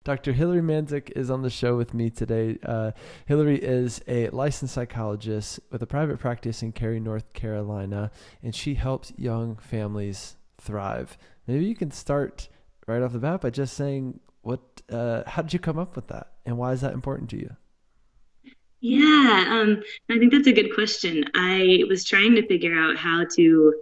Dr. Hilary Mandzik is on the show with me today. Hilary is a licensed psychologist with a private practice in Cary, North Carolina, and she helps young families thrive. Maybe you can start right off the bat by just saying how did you come up with that, and why is that important to you? Yeah, I think that's a good question. I was trying to figure out how to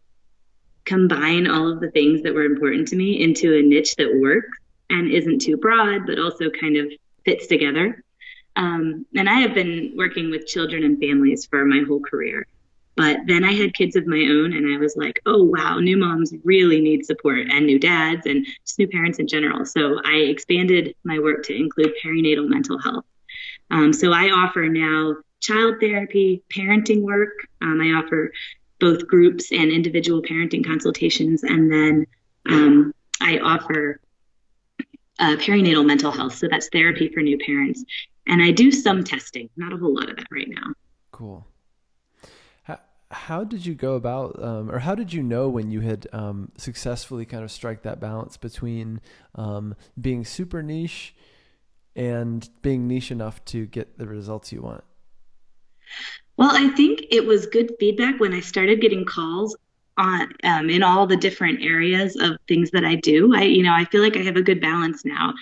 combine all of the things that were important to me into a niche that works and isn't too broad, but also kind of fits together. And I have been working with children and families for my whole career. But then I had kids of my own, and I was like, oh, wow, new moms really need support, and new dads, and just new parents in general. So I expanded my work to include perinatal mental health. So I offer now child therapy, parenting work. I offer both groups and individual parenting consultations. And then I offer perinatal mental health. So that's therapy for new parents. And I do some testing, not a whole lot of that right now. Cool. How did you go about, or how did you know when you had successfully kind of strike that balance between being super niche and being niche enough to get the results you want? Well, I think it was good feedback when I started getting calls on in all the different areas of things that I do. I feel like I have a good balance now.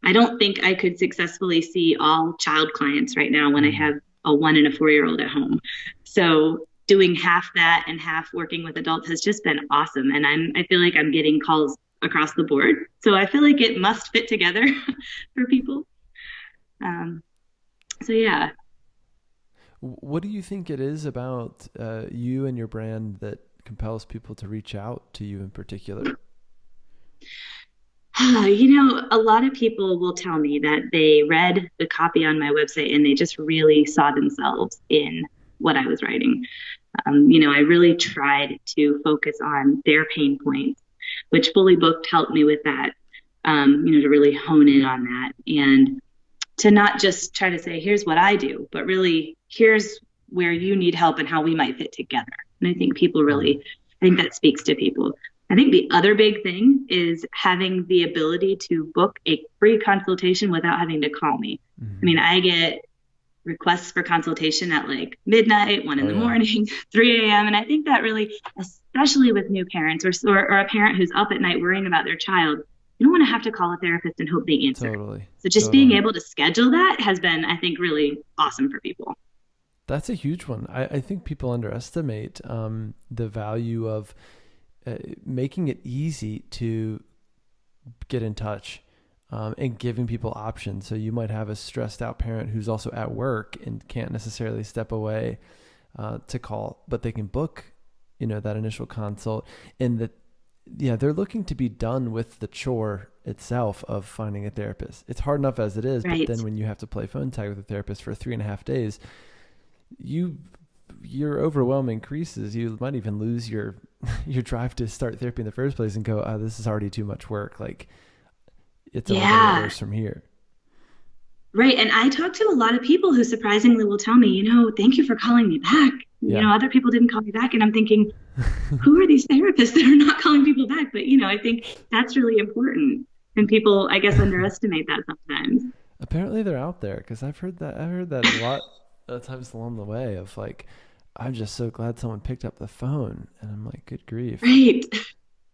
I don't think I could successfully see all child clients right now when I Mm. have a 1 and a 4-year-old at home. So doing half that and half working with adults has just been awesome. And I feel like I'm getting calls across the board. So I feel like it must fit together for people. Um, so yeah. What do you think it is about you and your brand that compels people to reach out to you in particular? A lot of people will tell me that they read the copy on my website and they just really saw themselves in what I was writing. I really tried to focus on their pain points, which Fully Booked helped me with that, to really hone in on that and to not just try to say, here's what I do, but really, here's where you need help and how we might fit together. And Mm. I think that speaks to people. I think the other big thing is having the ability to book a free consultation without having to call me. I Hmm. mean, I get requests for consultation at like midnight, one in Oh the yeah, morning, 3 a.m. And I think that really, especially with new parents or a parent who's up at night worrying about their child, you don't want to have to call a therapist and hope they answer. totally, So just being totally. able to schedule that has been, I think, really awesome for people. That's a huge one. I think people underestimate the value of making it easy to get in touch and giving people options. So you might have a stressed out parent who's also at work and can't necessarily step away to call, but they can book, that initial consult, and that, yeah, they're looking to be done with the chore itself of finding a therapist. It's hard enough as it is, but Right. then when you have to play phone tag with a therapist for 3.5 days, you your overwhelm increases. You might even lose your your drive to start therapy in the first place and go, oh, this is already too much work. Like, it's only going to get Yeah. worse from here. Right. And I talk to a lot of people who surprisingly will tell me, thank you for calling me back. Yeah. Other people didn't call me back. And I'm thinking, who are these therapists that are not calling people back? But, I think that's really important. And people, I guess, underestimate that sometimes. Apparently they're out there because I've heard that a lot of times along the way of like, I'm just so glad someone picked up the phone, and I'm like, good grief. Right.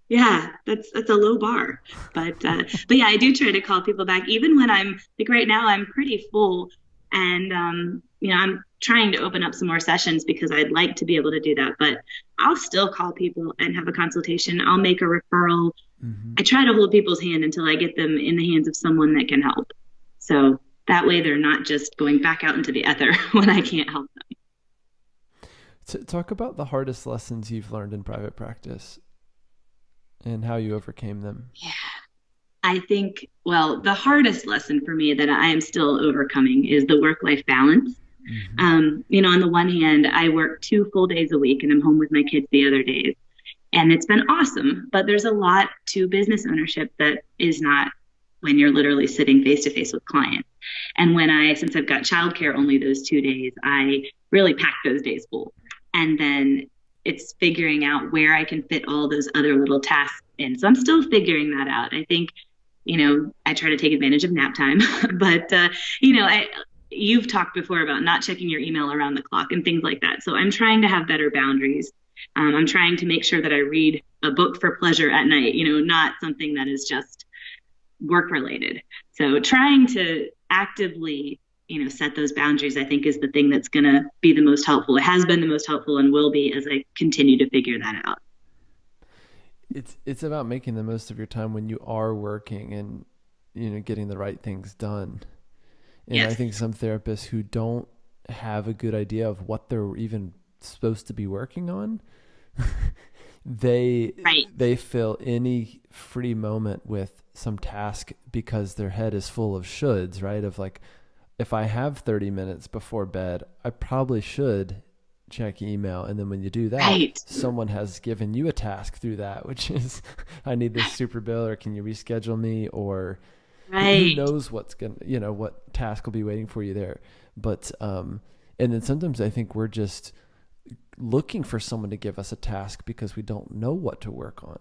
Yeah, that's a low bar. But yeah, I do try to call people back even when I'm like right now I'm pretty full and I'm trying to open up some more sessions because I'd like to be able to do that, but I'll still call people and have a consultation. I'll make a referral. Hmm. I try to hold people's hand until I get them in the hands of someone that can help. So that way they're not just going back out into the ether when I can't help them. Talk about the hardest lessons you've learned in private practice and how you overcame them. Yeah. I think, well, the hardest lesson for me that I am still overcoming is the work-life balance. Hmm. On the one hand, I work 2 full days a week and I'm home with my kids the other days. And it's been awesome, but there's a lot to business ownership that is not when you're literally sitting face to face with clients. And since I've got childcare only those 2 days, I really pack those days full. And then it's figuring out where I can fit all those other little tasks in. So I'm still figuring that out. I think I try to take advantage of nap time, but, you've talked before about not checking your email around the clock and things like that. So I'm trying to have better boundaries. I'm trying to make sure that I read a book for pleasure at night, not something that is just work related. So trying to actively, set those boundaries, I think is the thing that's going to be the most helpful. It has been the most helpful and will be as I continue to figure that out. It's about making the most of your time when you are working and getting the right things done. And I Yes. think some therapists who don't have a good idea of what they're even supposed to be working on, they Right. they fill any free moment with some task because their head is full of shoulds, right? Of like, if I have 30 minutes before bed, I probably should check email. And then when you do that, Right. someone has given you a task through that, which is, I need this super bill, or can you reschedule me? Or who Right. knows what's going to, what task will be waiting for you there. But, and then sometimes I think we're just looking for someone to give us a task because we don't know what to work on.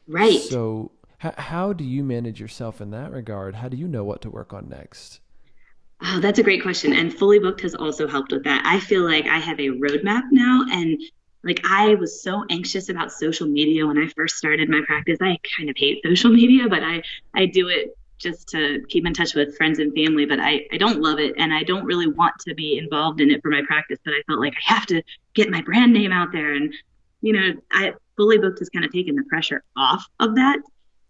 Right. So how do you manage yourself in that regard? How do you know what to work on next? Oh, that's a great question. And Fully Booked has also helped with that. I feel like I have a roadmap now. And like I was so anxious about social media when I first started my practice. I kind of hate social media, but I do it just to keep in touch with friends and family. But I don't love it. And I don't really want to be involved in it for my practice. But I felt like I have to get my brand name out there. And, I Fully Booked has kind of taken the pressure off of that.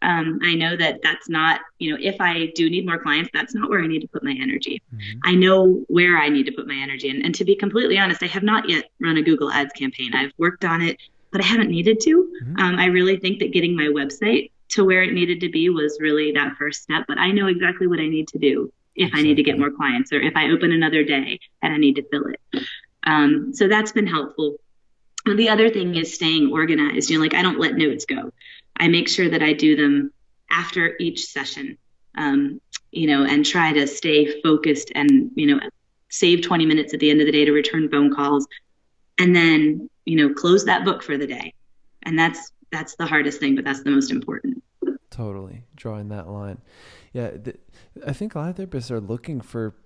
I know that that's not, if I do need more clients, that's not where I need to put my energy. Mm-hmm. I know where I need to put my energy. And to be completely honest, I have not yet run a Google Ads campaign. I've worked on it, but I haven't needed to. Mm-hmm. I really think that getting my website to where it needed to be was really that first step. But I know exactly what I need to do if I need to get Exactly. more clients, or if I open another day and I need to fill it. So that's been helpful. And the other thing is staying organized. Like I don't let notes go. I make sure that I do them after each session, and try to stay focused and, save 20 minutes at the end of the day to return phone calls, and then, close that book for the day. And that's the hardest thing, but that's the most important. Totally. Drawing that line. Yeah. I think a lot of therapists are looking for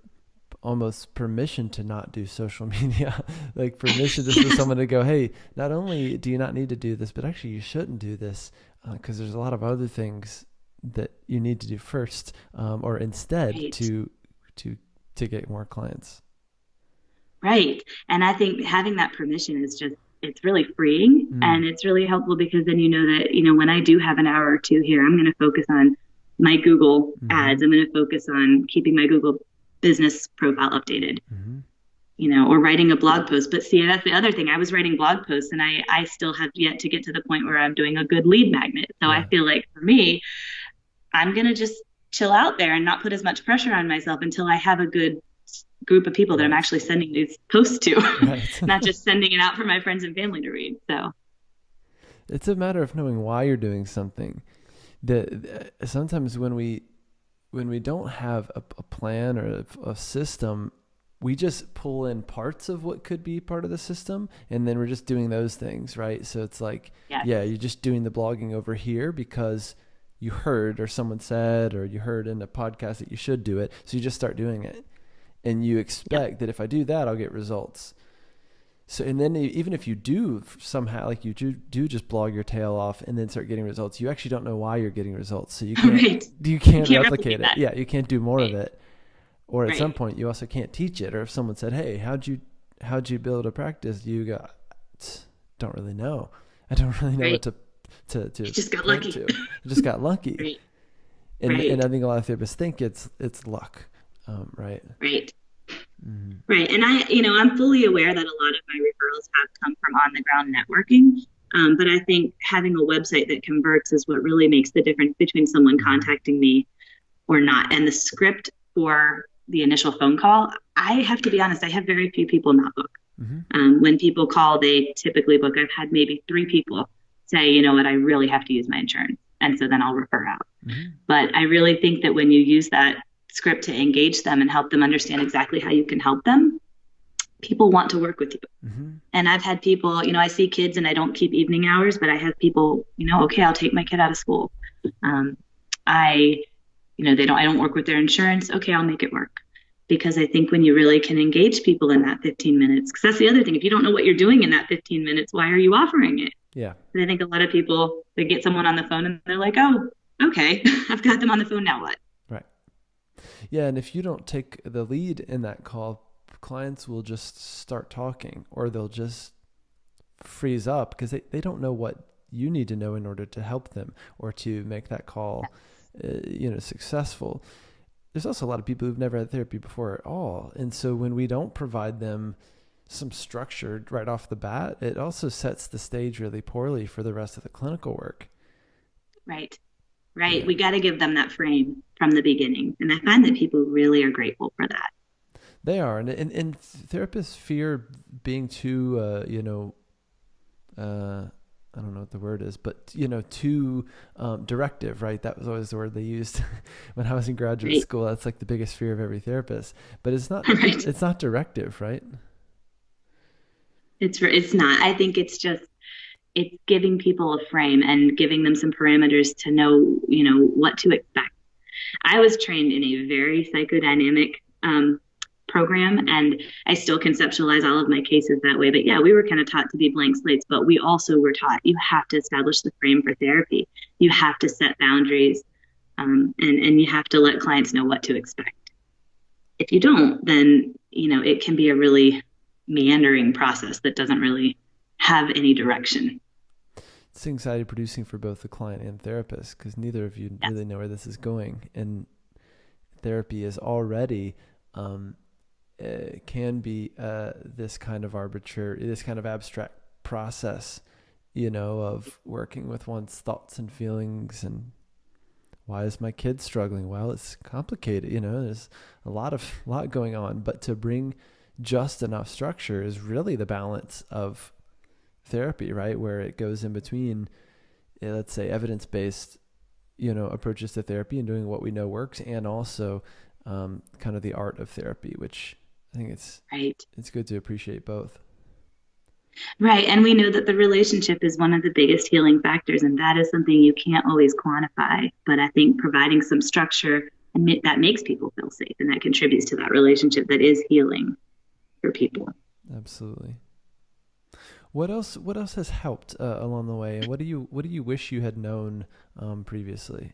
almost permission to not do social media, like permission just for someone to go, hey, not only do you not need to do this, but actually you shouldn't do this because there's a lot of other things that you need to do first, or instead Right. to get more clients. Right. And I think having that permission is just, it's really freeing, and it's really helpful because then you know that, when I do have an hour or two here, I'm going to focus on my Google ads. I'm going to focus on keeping my Google business profile updated, or writing a blog post. But see, that's the other thing. I was writing blog posts, and I still have yet to get to the point where I'm doing a good lead magnet. So I feel like for me, I'm going to just chill out there and not put as much pressure on myself until I have a good group of people that I'm actually sending these posts to, not just sending it out for my friends and family to read. So it's a matter of knowing why you're doing something. Sometimes when we don't have a plan or a system, we just pull in parts of what could be part of the system, and then we're just doing those things, right? So it's like, yeah, you're just doing the blogging over here because you heard or someone said, or you heard in a podcast that you should do it. So you just start doing it, and you expect that if I do that, I'll get results. So, and then even if you do somehow, like you do just blog your tail off and then start getting results, you actually don't know why you're getting results. So you can't replicate it. that. Yeah. You can't do more of it. Or at some point you also can't teach it. Or if someone said, hey, how'd you build a practice? You go, don't really know. I don't really know what to just got lucky. I just got lucky. And I think a lot of therapists think it's luck. Right. Right. Right. And I'm fully aware that a lot of my referrals have come from on the ground networking. But I think having a website that converts is what really makes the difference between someone contacting me or not. And the script for the initial phone call, I have to be honest, I have very few people not book. When people call, they typically book. I've had maybe 3 people say, you know what, I really have to use my insurance. And so then I'll refer out. But I really think that when you use that script to engage them and help them understand exactly how you can help them, people want to work with you. And I've had people, I see kids and I don't keep evening hours, but I have people, okay, I'll take my kid out of school. I don't work with their insurance. Okay, I'll make it work. Because I think when you really can engage people in that 15 minutes, because that's the other thing, if you don't know what you're doing in that 15 minutes, why are you offering it? Yeah. And I think a lot of people, they get someone on the phone and they're like, oh, okay, I've got them on the phone. Now what? Right. Yeah. And if you don't take the lead in that call, clients will just start talking, or they'll just freeze up because they don't know what you need to know in order to help them or to make that call, successful. There's also a lot of people who've never had therapy before at all. And so when we don't provide them some structure right off the bat, it also sets the stage really poorly for the rest of the clinical work. Right. Right. Yeah, We got to give them that frame from the beginning. And I find that people really are grateful for that. they are. And therapists fear being too, I don't know what the word is, but too directive, right? That was always the word they used when I was in graduate Right. school. That's like the biggest fear of every therapist. But it's not Right. it's not directive, right? It's not. I think it's giving people a frame and giving them some parameters to know, what to expect. I was trained in a very psychodynamic program, and I still conceptualize all of my cases that way. But yeah, we were kind of taught to be blank slates, but we also were taught you have to establish the frame for therapy. You have to set boundaries, and you have to let clients know what to expect. If you don't, then it can be a really meandering process that doesn't really have any direction. It's anxiety producing for both the client and therapist because neither of you Yes. really know where this is going. And therapy is already can be this kind of arbitrary, this kind of abstract process, of working with one's thoughts and feelings. And why is my kid struggling? Well, it's complicated. There's a lot going on. But to bring just enough structure is really the balance of therapy, right? Where it goes in between, let's say, evidence-based, approaches to therapy and doing what we know works, and also kind of the art of therapy, which I think Right. it's good to appreciate both. Right. And we know that the relationship is one of the biggest healing factors, and that is something you can't always quantify. But I think providing some structure that makes people feel safe, and that contributes to that relationship that is healing for people. Absolutely. What else has helped along the way, and what do you wish you had known previously?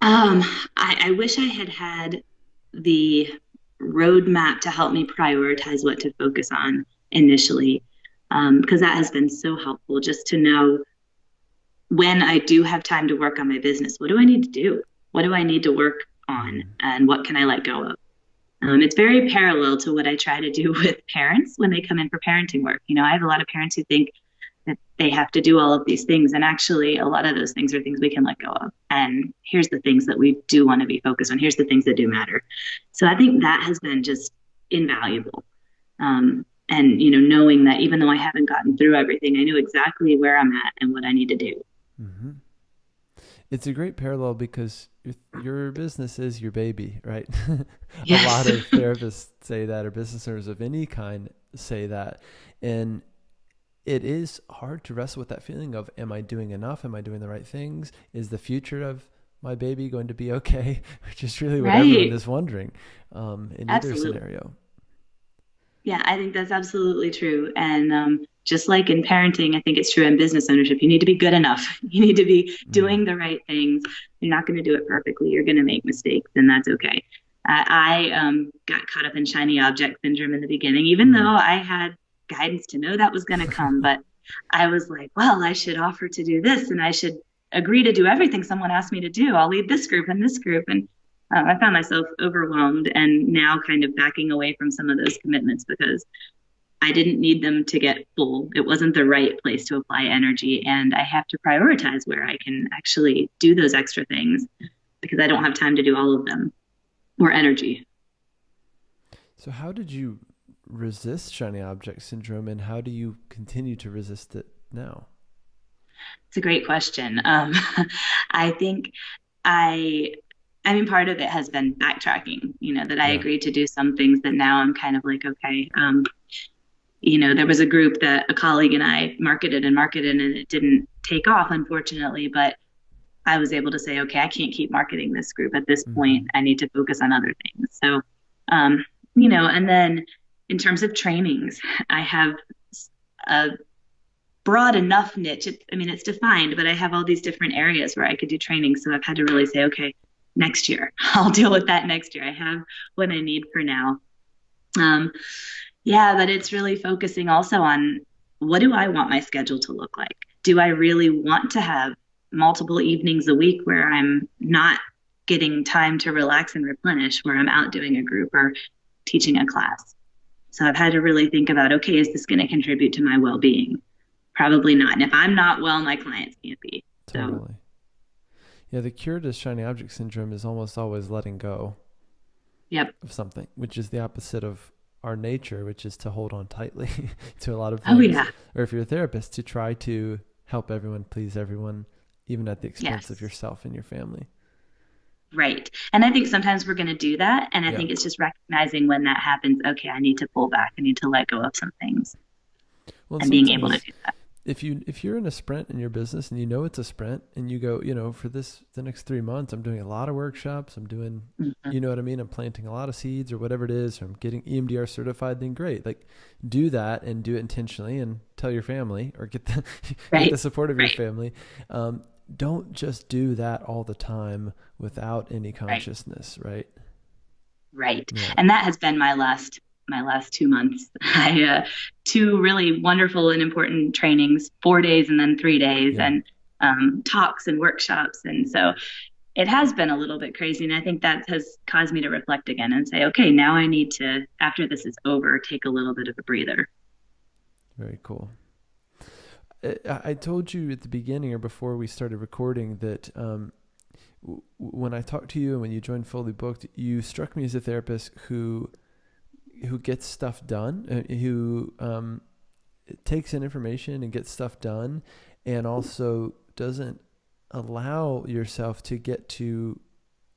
Um, I wish I had had the roadmap to help me prioritize what to focus on initially, because that has been so helpful just to know when I do have time to work on my business, what do I need to do? What do I need to work on? Mm. And what can I let go of? It's very parallel to what I try to do with parents when they come in for parenting work. I have a lot of parents who think that they have to do all of these things. And actually, a lot of those things are things we can let go of. And here's the things that we do want to be focused on. Here's the things that do matter. So I think that has been just invaluable. And, knowing that even though I haven't gotten through everything, I knew exactly where I'm at and what I need to do. Mm-hmm. It's a great parallel because your business is your baby, right? A Yes. lot of therapists say that, or business owners of any kind say that. And it is hard to wrestle with that feeling of, am I doing enough? Am I doing the right things? Is the future of my baby going to be okay? Which is really what everyone Right. is wondering in either Absolutely. scenario. Yeah, I think that's absolutely true. And just like in parenting, I think it's true in business ownership. You need to be good enough. You need to be Mm. doing the right things. You're not going to do it perfectly. You're going to make mistakes, and that's okay. I got caught up in shiny object syndrome in the beginning, even though Mm. I had guidance to know that was going to come. But I was like, well, I should offer to do this, and I should agree to do everything someone asked me to do. I'll lead this group and this group. And I found myself overwhelmed and now kind of backing away from some of those commitments because I didn't need them to get full. It wasn't the right place to apply energy. And I have to prioritize where I can actually do those extra things because I don't have time to do all of them or energy. So how did you resist shiny object syndrome, and how do you continue to resist it now? It's a great question. I think I, I mean, part of it has been backtracking, that I Yeah. agreed to do some things that now I'm kind of like, okay, there was a group that a colleague and I marketed and marketed and it didn't take off, unfortunately. But I was able to say, okay, I can't keep marketing this group at this point. Hmm. I need to focus on other things. So, and then in terms of trainings, I have a broad enough niche. I mean, it's defined, but I have all these different areas where I could do training. So I've had to really say, okay, next year, I'll deal with that next year. I have what I need for now. Um, yeah, but it's really focusing also on what do I want my schedule to look like? Do I really want to have multiple evenings a week where I'm not getting time to relax and replenish, where I'm out doing a group or teaching a class? So I've had to really think about, okay, is this going to contribute to my well-being? Probably not. And if I'm not well, my clients can't be. So, Totally. Yeah, the cure to shiny object syndrome is almost always letting go yep. of something, which is the opposite of our nature, which is to hold on tightly to a lot of Oh, things. yeah. Or if you're a therapist, to try to help everyone, please everyone, even at the expense of Yes. yourself and your family. Right. And I think sometimes we're going to do that. And I Yeah. think it's just recognizing when that happens, okay, I need to pull back. I need to let go of some things Well, and and being able to sometimes do that. if you're in a sprint in your business and you know it's a sprint and you go, for the next 3 months, I'm doing a lot of workshops. I'm doing, Mhm. you know what I mean? I'm planting a lot of seeds or whatever it is, or I'm getting EMDR certified, then great. Like do that and do it intentionally and tell your family or get the, get the Right. support of your Right. family. Don't just do that all the time without any Right. consciousness, right? Right. Yeah. And that has been my last 2 months. I two really wonderful and important trainings, 4 days and then 3 days, Yeah. and talks and workshops. And so it has been a little bit crazy. And I think that has caused me to reflect again and say, okay, now I need to, after this is over, take a little bit of a breather. Very cool. I told you at the beginning or before we started recording that when I talked to you and when you joined Fully Booked, you struck me as a therapist who gets stuff done, who takes in information and gets stuff done, and also doesn't allow yourself to get too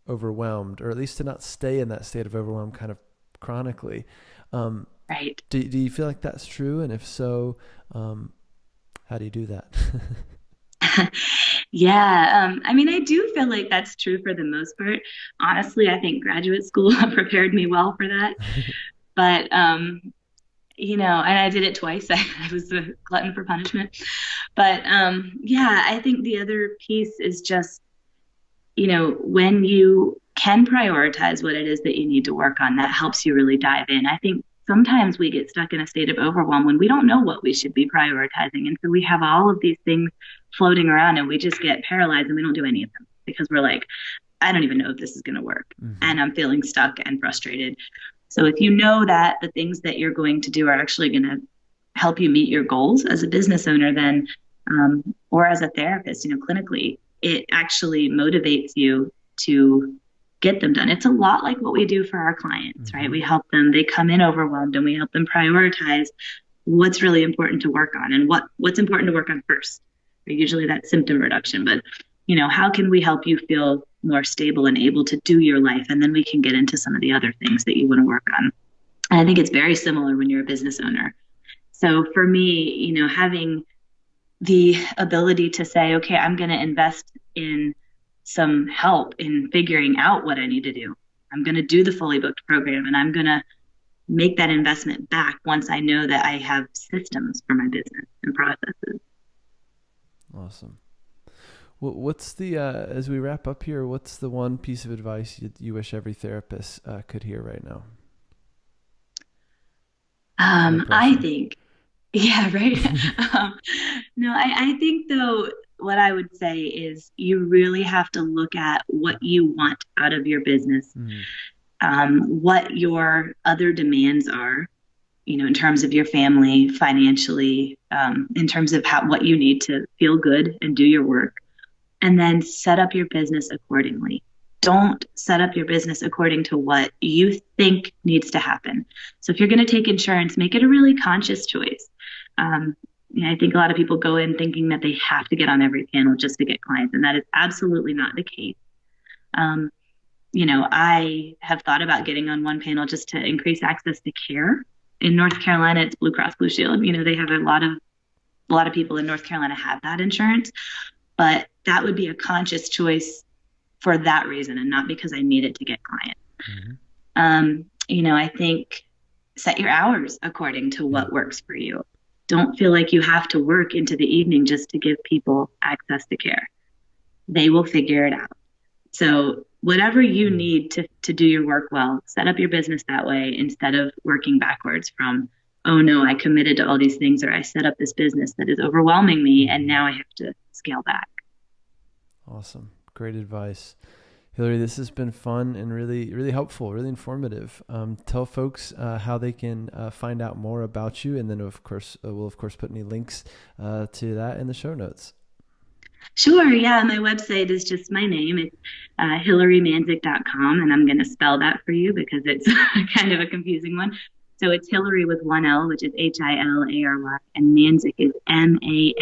overwhelmed, or at least to not stay in that state of overwhelm kind of chronically. Um, Right. do you feel like that's true? And if so, how do you do that? Yeah. I mean, I do feel like that's true for the most part. Honestly, I think graduate school prepared me well for that. But and I did it twice. I was a glutton for punishment. But yeah, I think the other piece is just, when you can prioritize what it is that you need to work on, that helps you really dive in. I think sometimes we get stuck in a state of overwhelm when we don't know what we should be prioritizing. And so we have all of these things floating around and we just get paralyzed and we don't do any of them because we're like, I don't even know if this is going to work. Mm-hmm. And I'm feeling stuck and frustrated. So if you know that the things that you're going to do are actually going to help you meet your goals as a business owner, then or as a therapist, clinically, it actually motivates you to get them done. It's a lot like what we do for our clients, right? Mm-hmm. We help them, they come in overwhelmed and we help them prioritize what's really important to work on and what's important to work on first. Usually that's symptom reduction, but how can we help you feel more stable and able to do your life? And then we can get into some of the other things that you want to work on. And I think it's very similar when you're a business owner. So for me, having the ability to say, okay, I'm going to invest in some help in figuring out what I need to do. I'm going to do the fully booked program and I'm going to make that investment back once I know that I have systems for my business and processes. Awesome. Well, what's the as we wrap up here? What's the one piece of advice you wish every therapist could hear right now? No I pressure. think, yeah, right. um, no, I think though, what I would say is you really have to look at what you want out of your business, Mm. what your other demands are, in terms of your family, financially, in terms of what you need to feel good and do your work, and then set up your business accordingly. Don't set up your business according to what you think needs to happen. So if you're going to take insurance, make it a really conscious choice. Um, I think a lot of people go in thinking that they have to get on every panel just to get clients, and that is absolutely not the case. Um, I have thought about getting on one panel just to increase access to care. In North Carolina, it's Blue Cross Blue Shield. They have a lot of people in North Carolina have that insurance. but that would be a conscious choice for that reason and not because I need it to get clients. Mm-hmm. I think set your hours according to Yeah. what works for you. Don't feel like you have to work into the evening just to give people access to care. They will figure it out. So whatever you need to do your work well, set up your business that way instead of working backwards from, oh no, I committed to all these things, or I set up this business that is overwhelming me and now I have to scale back. Awesome. Great advice. Hilary, this has been fun and really, really helpful, really informative. Tell folks how they can find out more about you. And then, of course, we'll, of course, put any links to that in the show notes. Sure. Yeah. My website is just my name. It's HilaryMandzik.com. And I'm going to spell that for you because it's kind of a confusing one. So it's Hilary with one L, which is Hilary, and Mandzik is Mandzik.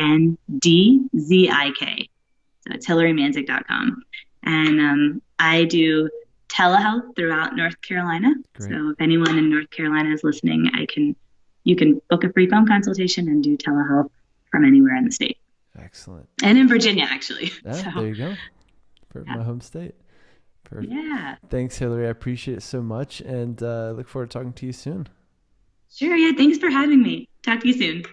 So it's HilaryMandzik.com. And I do telehealth throughout North Carolina. Great. So if anyone in North Carolina is listening, you can book a free phone consultation and do telehealth from anywhere in the state. Excellent. And in Virginia, actually. Yeah, there you go. For my home state. Perfect. Yeah. Thanks, Hilary. I appreciate it so much and look forward to talking to you soon. Sure. Yeah. Thanks for having me. Talk to you soon.